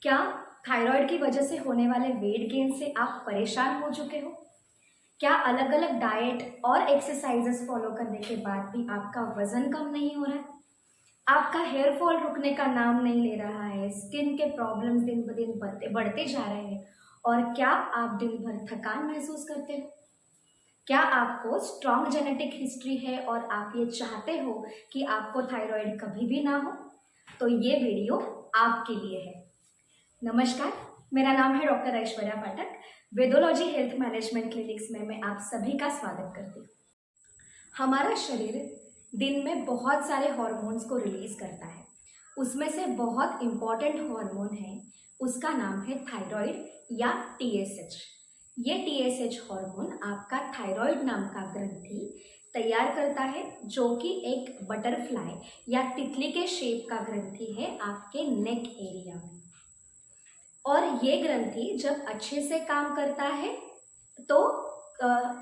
क्या थायराइड की वजह से होने वाले वेट गेन से आप परेशान हो चुके हो? क्या अलग अलग डाइट और एक्सरसाइजेस फॉलो करने के बाद भी आपका वजन कम नहीं हो रहा है? आपका हेयर फॉल रुकने का नाम नहीं ले रहा है, स्किन के प्रॉब्लम्स दिन ब दिन बढ़ते बढ़ते जा रहे हैं, और क्या आप दिन भर थकान महसूस करते हो? क्या आपको स्ट्रॉन्ग जेनेटिक हिस्ट्री है और आप ये चाहते हो कि आपको थायराइड कभी भी ना हो? तो ये वीडियो आपके लिए है। नमस्कार, मेरा नाम है डॉक्टर ऐश्वर्या पाठक। वेदोलॉजी हेल्थ मैनेजमेंट क्लिनिक्स में मैं आप सभी का स्वागत करती हूँ। हमारा शरीर दिन में बहुत सारे हार्मोन्स को रिलीज करता है। उसमें से बहुत इम्पॉर्टेंट हार्मोन है, उसका नाम है थायराइड या TSH। ये TSH हार्मोन आपका थायराइड नाम का ग्रंथि तैयार करता है, जो कि एक बटरफ्लाई या तितली के शेप का ग्रंथि है आपके नेक एरिया में। और ये ग्रंथि जब अच्छे से काम करता है तो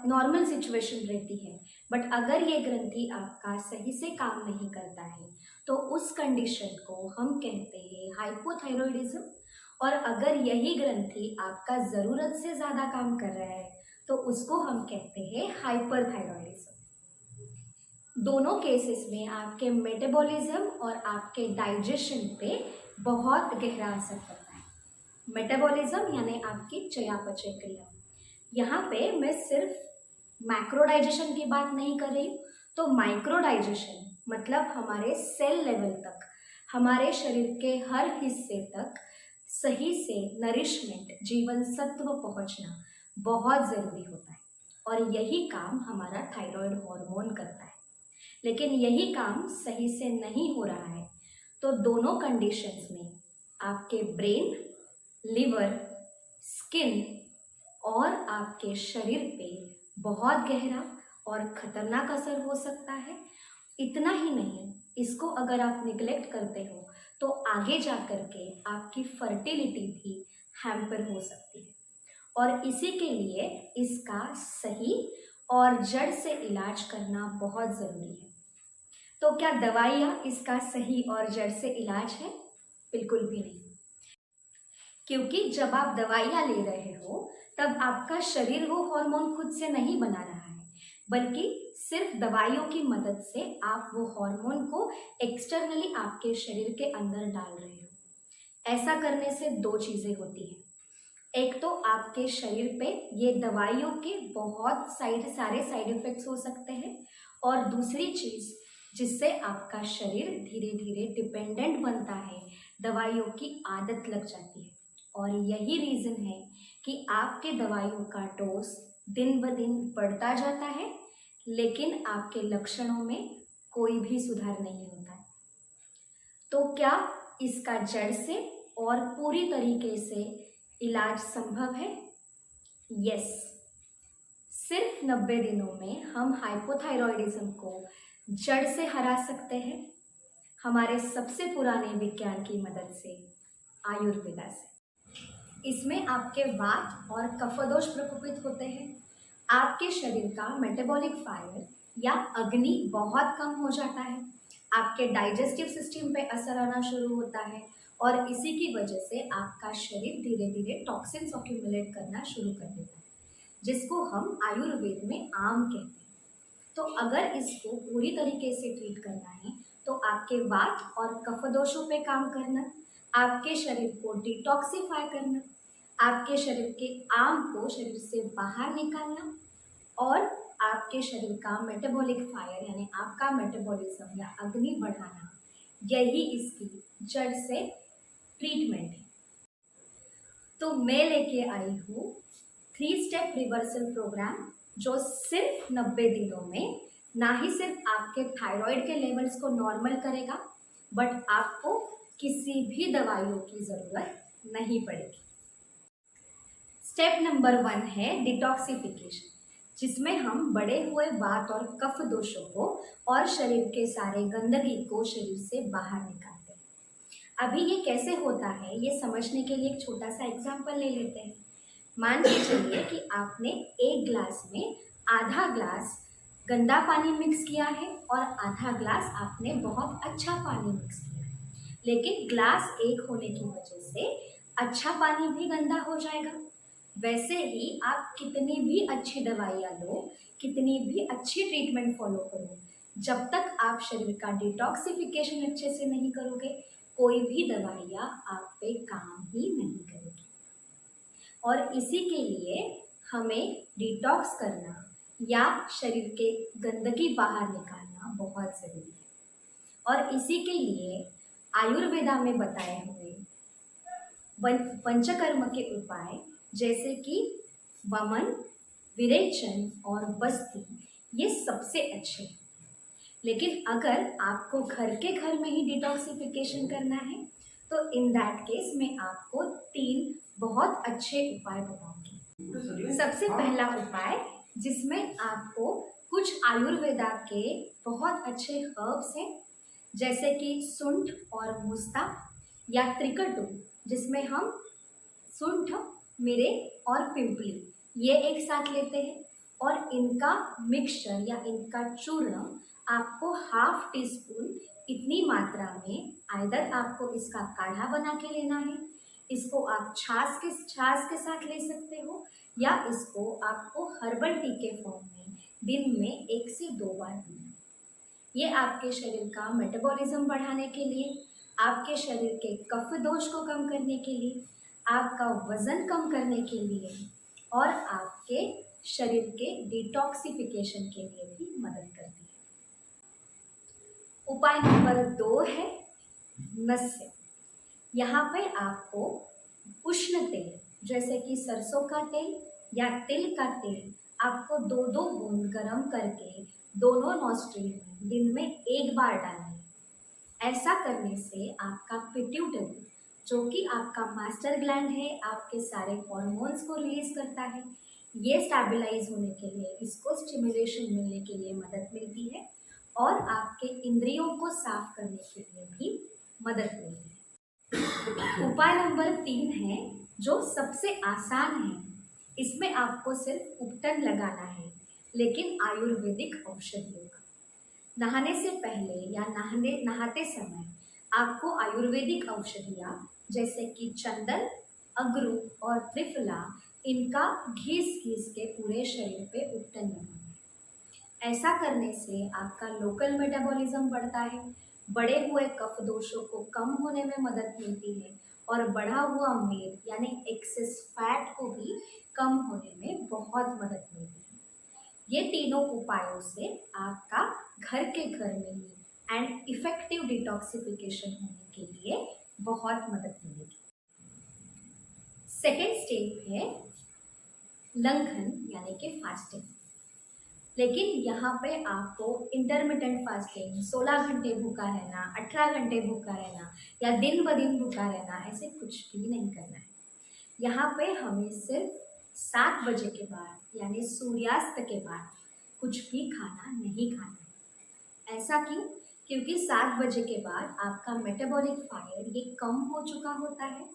नॉर्मल सिचुएशन रहती है, बट अगर ये ग्रंथि आपका सही से काम नहीं करता है तो उस कंडीशन को हम कहते हैं हाइपोथायरॉयडिज्म। और अगर यही ग्रंथि आपका ज़रूरत से ज़्यादा काम कर रहा है तो उसको हम कहते हैं हाइपरथायरॉयडिज्म। दोनों केसेस में आपके मेटाबॉलिज्म और आपके डाइजेशन पे बहुत गहरा असर पड़ता है। मेटाबॉलिज्म यानी आपकी चयापचय क्रिया। यहाँ पे मैं सिर्फ मैक्रो डाइजेशन की बात नहीं कर रही हूँ, तो माइक्रो डाइजेशन मतलब हमारे सेल लेवल तक, हमारे शरीर के हर हिस्से तक सही से नरिशमेंट, जीवन सत्व पहुँचना बहुत ज़रूरी होता है। और यही काम हमारा थायराइड हार्मोन करता है। लेकिन यही काम सही से नहीं हो रहा है तो दोनों कंडीशंस में आपके ब्रेन, लिवर, स्किन और आपके शरीर पे बहुत गहरा और खतरनाक असर हो सकता है। इतना ही नहीं, इसको अगर आप निगलेक्ट करते हो तो आगे जा कर के आपकी फर्टिलिटी भी हैम्पर हो सकती है। और इसी के लिए इसका सही और जड़ से इलाज करना बहुत ज़रूरी है। तो क्या दवाइयाँ इसका सही और जड़ से इलाज है? बिल्कुल भी नहीं। क्योंकि जब आप दवाइयाँ ले रहे हो तब आपका शरीर वो हार्मोन खुद से नहीं बना रहा है, बल्कि सिर्फ दवाइयों की मदद से आप वो हार्मोन को एक्सटर्नली आपके शरीर के अंदर डाल रहे हो। ऐसा करने से दो चीज़ें होती हैं। एक तो आपके शरीर पे ये दवाइयों के बहुत सारे साइड इफेक्ट्स हो सकते हैं, और दूसरी चीज़ जिससे आपका शरीर धीरे धीरे डिपेंडेंट बनता है, दवाइयों की आदत लग जाती है। और यही रीज़न है कि आपके दवाइयों का डोज दिन ब दिन बढ़ता जाता है, लेकिन आपके लक्षणों में कोई भी सुधार नहीं होता है। तो क्या इसका जड़ से और पूरी तरीके से इलाज संभव है? यस। सिर्फ 90 दिनों में हम हाइपोथायरॉयडिज्म को जड़ से हरा सकते हैं, हमारे सबसे पुराने विज्ञान की मदद से, आयुर्वेदा से। इसमें आपके वात और कफदोष प्रकोपित होते हैं, आपके शरीर का मेटाबॉलिक फायर या अग्नि बहुत कम हो जाता है, आपके डाइजेस्टिव सिस्टम पे असर आना शुरू होता है, और इसी की वजह से आपका शरीर धीरे धीरे टॉक्सिन्स अक्यूमुलेट करना शुरू कर देता है, जिसको हम आयुर्वेद में आम कहते हैं। तो अगर इसको पूरी तरीके से ट्रीट करना है तो आपके वात और कफदोषों पे काम करना, आपके शरीर को डिटॉक्सिफाई करना, आपके शरीर के आम को शरीर से बाहर निकालना, और आपके शरीर का मेटाबॉलिक फायर यानी आपका मेटाबॉलिज्म या अग्नि बढ़ाना, यही इसकी जड़ से ट्रीटमेंट है। तो मैं लेके आई हूँ 3 स्टेप रिवर्सल प्रोग्राम, जो सिर्फ 90 दिनों में ना ही सिर्फ आपके थायराइड के लेवल्स को नॉर्मल करेगा, बट आपको किसी भी दवाइयों की ज़रूरत नहीं पड़ेगी। स्टेप नंबर 1 है डिटॉक्सिफिकेशन, जिसमें हम बढ़े हुए वात और कफ दोषों को और शरीर के सारे गंदगी को शरीर से बाहर निकालते हैं। अभी ये कैसे होता है ये समझने के लिए एक छोटा सा एग्जाम्पल ले लेते हैं। मान के चलिए कि आपने एक ग्लास में आधा ग्लास गंदा पानी मिक्स किया है और आधा ग्लास आपने बहुत अच्छा पानी मिक्स किया है, लेकिन ग्लास एक होने की वजह से अच्छा पानी भी गंदा हो जाएगा। वैसे ही आप कितनी भी अच्छी दवाइयाँ लो, कितनी भी अच्छी ट्रीटमेंट फॉलो करो, जब तक आप शरीर का डिटॉक्सिफिकेशन अच्छे से नहीं करोगे, कोई भी दवाइयाँ आप पे काम ही नहीं करेगी। और इसी के लिए हमें डिटॉक्स करना या शरीर के गंदगी बाहर निकालना बहुत ज़रूरी है। और इसी के लिए आयुर्वेदा में बताए हुए पंचकर्म के उपाय जैसे कि वमन, विरेचन और बस्ती, ये सबसे अच्छे हैं। लेकिन अगर आपको घर के घर में ही डिटॉक्सिफिकेशन करना है तो इन दैट केस मैं आपको 3 बहुत अच्छे उपाय बताऊंगी। सबसे पहला उपाय जिसमें आपको कुछ आयुर्वेदा के बहुत अच्छे हर्ब्स हैं, जैसे कि सुंठ और मुस्ता या त्रिकटु, जिसमें हम सुंठ, मिरे और पिंपली ये एक साथ लेते हैं, और इनका मिक्सचर या इनका चूर्ण आपको 1/2 टीस्पून इतनी मात्रा में, आइदर आपको इसका काढ़ा बना के लेना है, इसको आप छाछ के साथ ले सकते हो, या इसको आपको हर्बल टी के फॉर्म में दिन में 1 से 2 बार पीना है। ये आपके शरीर का मेटाबॉलिज्म बढ़ाने के लिए, आपके शरीर के कफ दोष को कम करने के लिए, आपका वजन कम करने के लिए और आपके शरीर के डिटॉक्सिफिकेशन के लिए भी मदद करती है। उपाय नंबर 2 है नस्य। यहाँ पे आपको उष्ण तेल, जैसे कि सरसों का तेल या तिल का तेल, आपको 2-2 बूंद गर्म करके दोनों नॉस्ट्रिल में दिन में 1 बार डालना है। ऐसा करने से आपका पिट्यूटरी, जो कि आपका मास्टर ग्लैंड है, आपके सारे हॉर्मोन्स को रिलीज करता है, ये स्टेबलाइज होने के लिए, इसको स्टिमुलेशन मिलने के लिए मदद मिलती है, और आपके इंद्रियों को साफ करने के लिए भी मदद मिलती है। उपाय नंबर 3 है जो सबसे आसान है। इसमें आपको सिर्फ उपटन लगाना है, लेकिन आयुर्वेदिक औषधियों का। नहाने से पहले या नहाते समय आपको आयुर्वेदिक औषधियाँ जैसे कि चंदन, अगरू और त्रिफला, इनका घिस के पूरे शरीर पे उपटन लगाना है। ऐसा करने से आपका लोकल मेटाबॉलिज्म बढ़ता है, बढ़े हुए कफ दोषों को कम होने में मदद मिलती है, और बढ़ा हुआ मेद यानी एक्सेस फैट को भी कम होने में बहुत मदद मिलती है। ये तीनों उपायों से आपका घर के घर में ही एंड इफेक्टिव डिटॉक्सिफिकेशन होने के लिए बहुत मदद मिलेगी। सेकेंड स्टेप है लंघन यानी कि फास्टिंग। लेकिन यहाँ पे आपको इंटरमिटेंट फास्टिंग, 16 घंटे भूखा रहना, 18 घंटे भूखा रहना या दिन ब दिन भूखा रहना, ऐसे कुछ भी नहीं करना है। यहाँ पे हमें सिर्फ 7 बजे के बाद यानी सूर्यास्त के बाद कुछ भी खाना नहीं खाना है। ऐसा क्यों? क्योंकि 7 बजे के बाद आपका मेटाबॉलिक फायर ये कम हो चुका होता है,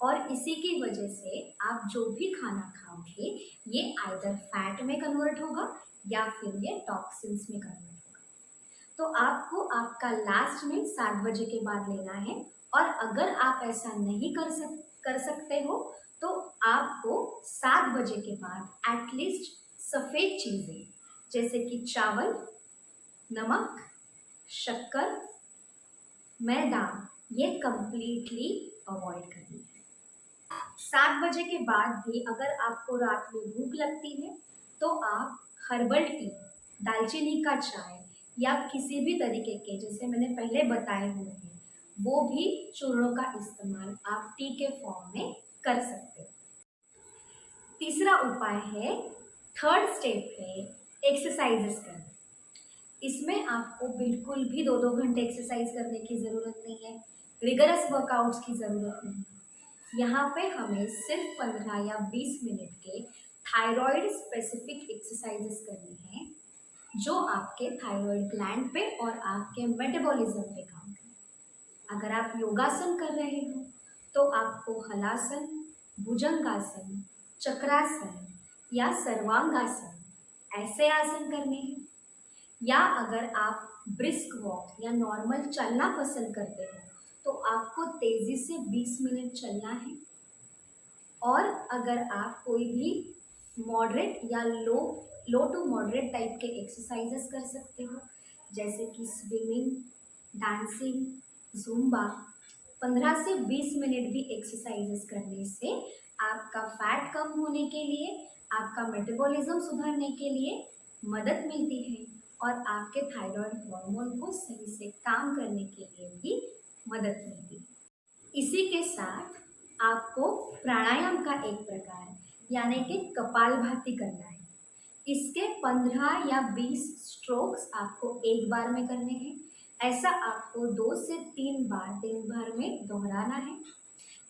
और इसी की वजह से आप जो भी खाना खाओगे ये आइदर फैट में कन्वर्ट होगा या फिर ये टॉक्सिन्स में कन्वर्ट होगा। तो आपको आपका लास्ट मील 7 बजे के बाद लेना है, और अगर आप ऐसा नहीं कर सकते हो तो आपको 7 बजे के बाद एटलीस्ट सफ़ेद चीज़ें जैसे कि चावल, नमक, शक्कर, मैदा, ये कंप्लीटली अवॉइड करनी है। 7 बजे के बाद भी अगर आपको रात में भूख लगती है तो आप हर्बल टी, दालचीनी का चाय या किसी भी तरीके के, जैसे मैंने पहले बताए हुए हैं, वो भी चूर्णों का इस्तेमाल आप टी के फॉर्म में कर सकते हैं। तीसरा उपाय है, थर्ड स्टेप है एक्सरसाइजेस करना। इसमें आपको बिल्कुल भी 2-2 घंटे एक्सरसाइज करने की ज़रूरत नहीं है, रिगरस वर्कआउट्स की ज़रूरत नहीं है। यहाँ पे हमें सिर्फ 15 या 20 मिनट के थायराइड स्पेसिफिक एक्सरसाइजेस करनी हैं, जो आपके थायराइड ग्लैंड पे और आपके मेटाबॉलिज्म पे काम करें। अगर आप योगासन कर रहे हो तो आपको हलासन, भुजंगासन, चक्रासन या सर्वांगासन ऐसे आसन करने हैं। या अगर आप ब्रिस्क वॉक या नॉर्मल चलना पसंद करते हो तो आपको तेज़ी से 20 मिनट चलना है, और अगर आप कोई भी मॉडरेट या लो टू मॉडरेट टाइप के एक्सरसाइजेस कर सकते हो, जैसे कि स्विमिंग, डांसिंग, ज़ुम्बा, 15 से 20 मिनट भी एक्सरसाइजेस करने से आपका फैट कम होने के लिए, आपका मेटाबॉलिज्म सुधारने के लिए मदद मिलती है और आपके थायराइड हार्मोन को सही से काम करने के लिए भी मदद मिलती है। इसी के साथ आपको प्राणायाम का एक प्रकार यानी कि कपालभाति करना है। इसके 15 या 20 स्ट्रोक्स आपको एक बार में करने हैं। ऐसा आपको 2 से 3 बार दिन भर में दोहराना है।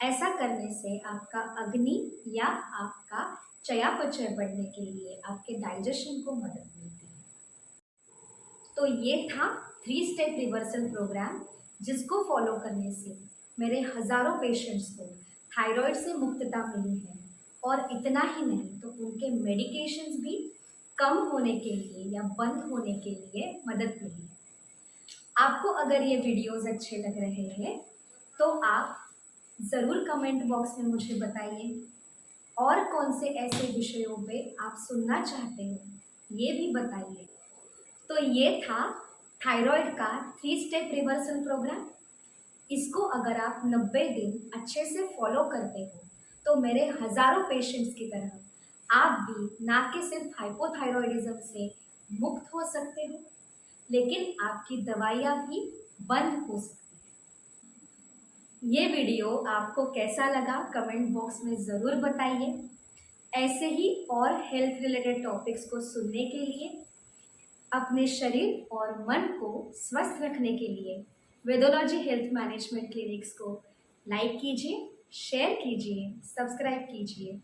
ऐसा करने से आपका अग्नि या आपका चयापचय बढ़ने के लिए, आपके डाइजेशन को मदद मिलती है। तो ये था 3 स्टेप रिवर्सल प्रोग्राम, जिसको फॉलो करने से मेरे हज़ारों पेशेंट्स को थायराइड से मुक्तता मिली है और इतना ही नहीं तो उनके मेडिकेशंस भी कम होने के लिए या बंद होने के लिए मदद मिली है। आपको अगर ये वीडियोस अच्छे लग रहे हैं तो आप ज़रूर कमेंट बॉक्स में मुझे बताइए और कौन से ऐसे विषयों पे आप सुनना चाहते हो ये भी बताइए। तो ये था थायराइड का 3 स्टेप रिवर्सल प्रोग्राम। इसको अगर आप 90 दिन अच्छे से फॉलो करते हो तो मेरे हज़ारों पेशेंट्स की तरह आप भी ना कि सिर्फ हाइपोथायरॉयडिज्म से मुक्त हो सकते हो, लेकिन आपकी दवाइयाँ भी बंद हो सकती हैं। ये वीडियो आपको कैसा लगा कमेंट बॉक्स में ज़रूर बताइए। ऐसे ही और हेल्थ रिलेटेड टॉपिक्स को सुनने के लिए, अपने शरीर और मन को स्वस्थ रखने के लिए वेदोलॉजी हेल्थ मैनेजमेंट क्लिनिक्स को लाइक कीजिए, शेयर कीजिए, सब्सक्राइब कीजिए